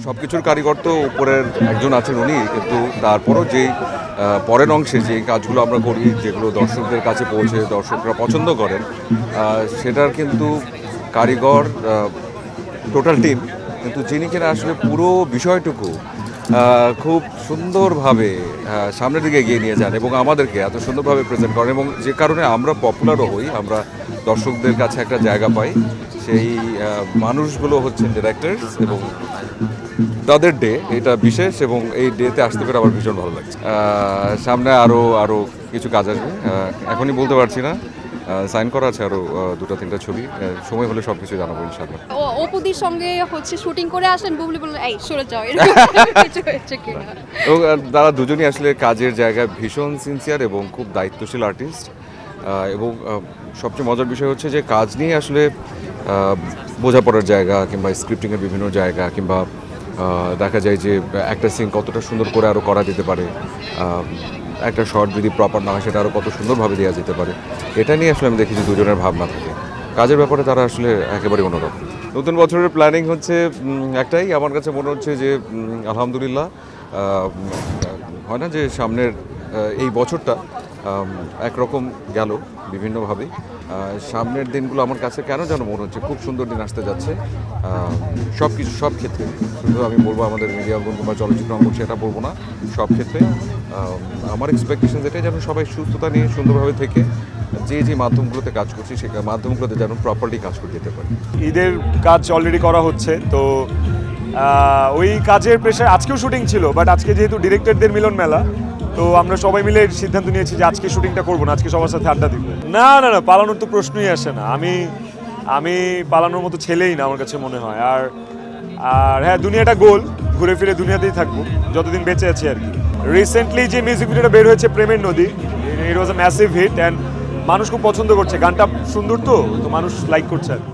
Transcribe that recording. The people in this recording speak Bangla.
সবকিছুর কারিগর তো উপরের একজন আছেন উনি, কিন্তু তারপরও যেই পরের অংশে যে কাজগুলো আমরা করি, যেগুলো দর্শকদের কাছে পৌঁছে দর্শকরা পছন্দ করেন, সেটার কিন্তু কারিগর টোটাল টিম, কিন্তু যিনি কিনা আসলে পুরো বিষয়টুকু খুব সুন্দরভাবে সামনের দিকে এগিয়ে নিয়ে যান এবং আমাদেরকে এত সুন্দরভাবে প্রেজেন্ট করেন, এবং যে কারণে আমরা পপুলারও হই, আমরা দর্শকদের কাছে একটা জায়গা পাই। সেই মানুষগুলো হচ্ছেন ডিরেক্টরস, এবং তাদের ডে এটা বিশেষ, এবং এই ডেতে আসতে পেরে আমার ভীষণ ভালো লাগছে। সামনে আরও কিছু কাজ আসবে, এখনই বলতে পারছি না। সাইন করা আছে আরও 2-3টা ছবি, সময় হলে সব কিছু জানাবো ইনশাআল্লাহ। অপুদির সঙ্গে শুটিং করে আসলেন, বুবলি বললেন এই সরে যাও, কিছু হয়েছে কিনা? এবং তারা দুজনই আসলে কাজের জায়গায় ভীষণ সিনসিয়ার এবং খুব দায়িত্বশীল আর্টিস্ট, এবং সবচেয়ে মজার বিষয় হচ্ছে যে কাজ নিয়ে আসলে বোঝাপড়ার জায়গা কিংবা স্ক্রিপ্টিংয়ের বিভিন্ন জায়গা, কিংবা দেখা যায় যে একটা সিন কতটা সুন্দর করে আরও করা যেতে পারে, একটা শর্ট যদি প্রপার না হয় সেটা আরও কত সুন্দরভাবে দেওয়া যেতে পারে, এটা নিয়ে আসলে আমি দেখেছি দুজনের ভাবনা থাকে। কাজের ব্যাপারে তারা আসলে একেবারে অন্যরকম। নতুন বছরের প্ল্যানিং হচ্ছে একটাই, আমার কাছে মনে হচ্ছে যে আলহামদুলিল্লাহ, হয় না যে সামনের এই বছরটা একরকম গেল বিভিন্নভাবে, সামনের দিনগুলো আমার কাছে কেন যেন মনে হচ্ছে খুব সুন্দর দিন আসতে যাচ্ছে, সব কিছু সব ক্ষেত্রে। শুধু আমি বলবো আমাদের মিডিয়া অঙ্গন কিংবা চলচ্চিত্র অঙ্গন সেটা বলবো না, সব ক্ষেত্রে আমার এক্সপেকটেশন এটাই যেন সবাই সুস্থতা নিয়ে সুন্দরভাবে থেকে যে মাধ্যমগুলোতে কাজ করছি সেই মাধ্যমগুলোতে যেন প্রপারলি কাজ করে যেতে পারি। ঈদের কাজ অলরেডি করা হচ্ছে, তো ওই কাজের প্রেশার, আজকেও শুটিং ছিল, বাট আজকে যেহেতু ডিরেক্টরদের মিলন মেলা, তো আমরা সবাই মিলে সিদ্ধান্ত নিয়েছি যে আজকে শুটিংটা করবো না, আজকে সবার সাথে আড্ডা দিব। না না না, পালানোর তো প্রশ্নই আসে না। আমি পালানোর মতো ছেলেই না আমার কাছে মনে হয়। আর হ্যাঁ, দুনিয়াটা গোল, ঘুরে ফিরে দুনিয়াতেই থাকবো যতদিন বেঁচে আছি আর কি। রিসেন্টলি যে মিউজিক ভিডিওটা বের হয়েছে প্রেমের নদী, ইট ওয়াজ আ ম্যাসিভ হিট, অ্যান্ড মানুষ খুব পছন্দ করছে। গানটা সুন্দর, তো মানুষ লাইক করছে আর কি।